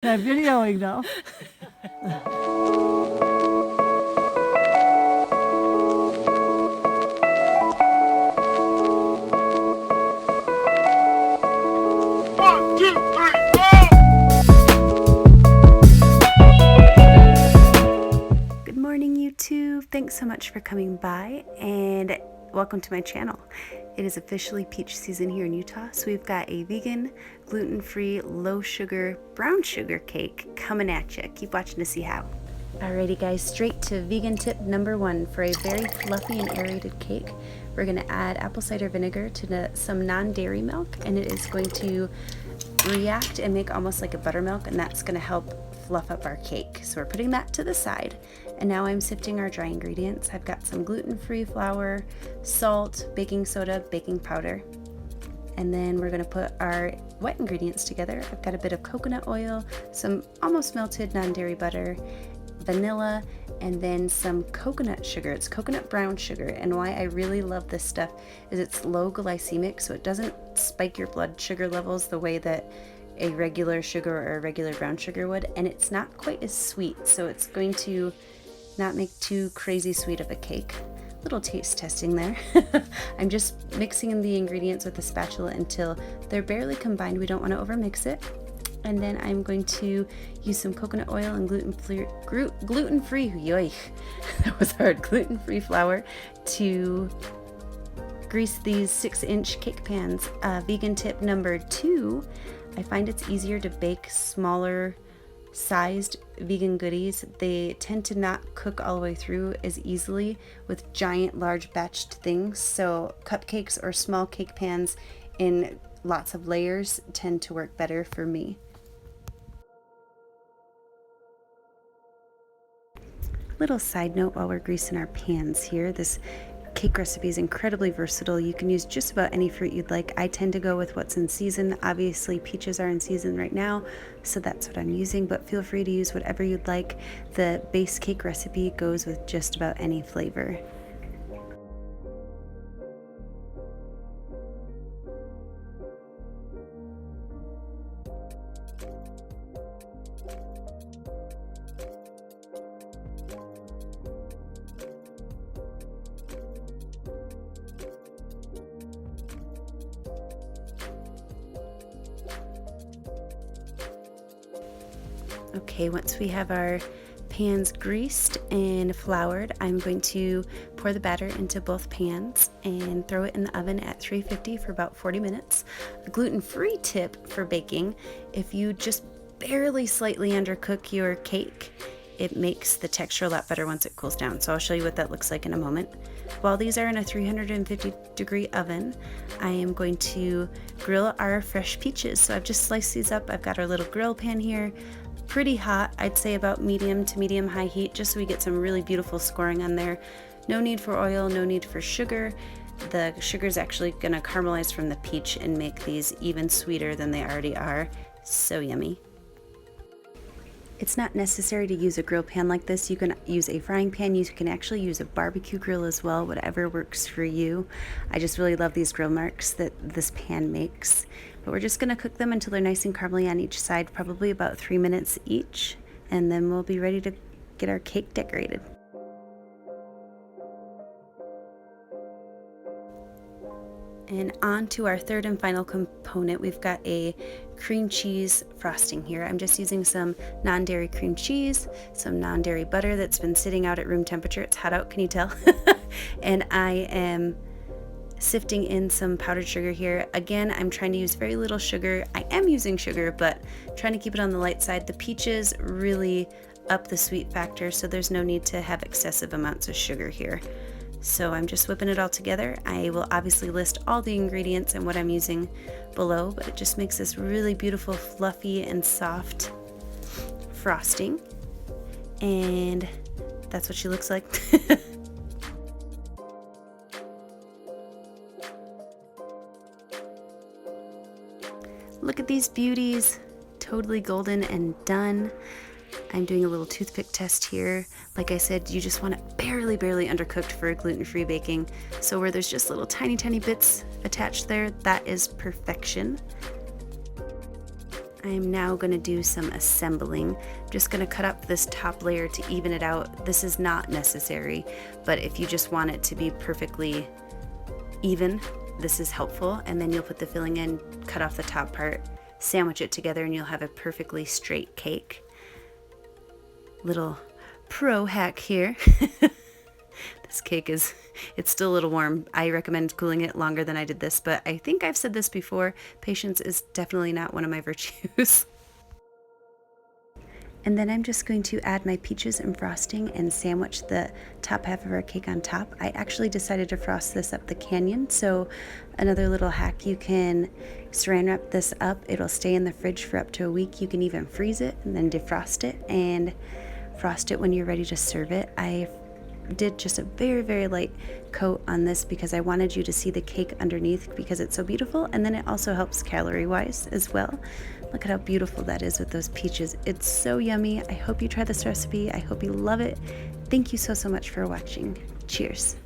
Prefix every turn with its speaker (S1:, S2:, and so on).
S1: I'm videoing now.
S2: One, two, three, four!
S3: Good morning, YouTube. Thanks so much for coming by and welcome to my channel. It is officially peach season here in Utah, so we've got a vegan, gluten-free, low-sugar, brown sugar cake coming at you. Keep watching to see how. Alrighty guys, straight to vegan tip number 1. For a very fluffy and aerated cake, we're going to add apple cider vinegar to some non-dairy milk, and it is going to react and make almost like a buttermilk, and that's going to help fluff up our cake. So we're putting that to the side, and now I'm sifting our dry ingredients. I've got some gluten-free flour, salt, baking soda, baking powder, and then we're going to put our wet ingredients together. I've got a bit of coconut oil, some almost melted non-dairy butter, vanilla, and then some coconut sugar. It's coconut brown sugar, and why I really love this stuff is it's low glycemic, so it doesn't spike your blood sugar levels the way that a regular sugar or a regular brown sugar would, and it's not quite as sweet, so it's going to not make too crazy sweet of a cake. Little taste testing there. I'm just mixing in the ingredients with a spatula until they're barely combined. We don't want to overmix it. And then I'm going to use some coconut oil and gluten-free, yoy, that was hard, gluten-free flour to grease these 6-inch cake pans. Vegan tip number 2, I find it's easier to bake smaller sized vegan goodies. They tend to not cook all the way through as easily with giant, large batched things. So cupcakes or small cake pans in lots of layers tend to work better for me. Little side note while we're greasing our pans here, this cake recipe is incredibly versatile. You can use just about any fruit you'd like. I tend to go with what's in season. Obviously peaches are in season right now, so that's what I'm using, but feel free to use whatever you'd like. The base cake recipe goes with just about any flavor. Okay, once we have our pans greased and floured, I'm going to pour the batter into both pans and throw it in the oven at 350 for about 40 minutes. A gluten-free tip for baking: if you just barely slightly undercook your cake, it makes the texture a lot better once it cools down. So I'll show you what that looks like in a moment. While these are in a 350-degree oven, I am going to grill our fresh peaches. So I've just sliced these up. I've got our little grill pan here. Pretty hot, I'd say about medium to medium high heat, just so we get some really beautiful scoring on there. No need for oil, no need for sugar. The sugar is actually going to caramelize from the peach and make these even sweeter than they already are. So yummy. It's not necessary to use a grill pan like this. You can use a frying pan. You can actually use a barbecue grill as well, whatever works for you. I just really love these grill marks that this pan makes. But we're just going to cook them until they're nice and caramely on each side, probably about 3 minutes each, and then we'll be ready to get our cake decorated. And on to our third and final component, we've got a cream cheese frosting here. I'm just using some non-dairy cream cheese, some non-dairy butter that's been sitting out at room temperature. It's hot out, can you tell? And I am sifting in some powdered sugar here. Again, I'm trying to use very little sugar. I am using sugar, but trying to keep it on the light side. The peaches really up the sweet factor, so there's no need to have excessive amounts of sugar here. So I'm just whipping it all together. I will obviously list all the ingredients and what I'm using below, but it just makes this really beautiful, fluffy and soft frosting. And that's what she looks like. Look at these beauties, totally golden and done. I'm doing a little toothpick test here. Like I said, you just want it barely undercooked for a gluten-free baking. So where there's just little tiny bits attached there, that is perfection. I am now going to do some assembling. I'm just going to cut up this top layer to even it out. This is not necessary, but if you just want it to be perfectly even, this is helpful. And then you'll put the filling in, cut off the top part, sandwich it together, and you'll have a perfectly straight cake. Little pro hack here. This cake it's still a little warm. I recommend cooling it longer than I did this, but I think I've said this before, patience is definitely not one of my virtues. And then I'm just going to add my peaches and frosting and sandwich the top half of our cake on top. I actually decided to frost this up the canyon, so another little hack, you can saran wrap this up. It'll stay in the fridge for up to a week. You can even freeze it and then defrost it and frost it when you're ready to serve it. I did just a very, very light coat on this because I wanted you to see the cake underneath because it's so beautiful, and then it also helps calorie wise as well. Look at how beautiful that is with those peaches. It's so yummy. I hope you try this recipe. I hope you love it. Thank you so much for watching. Cheers.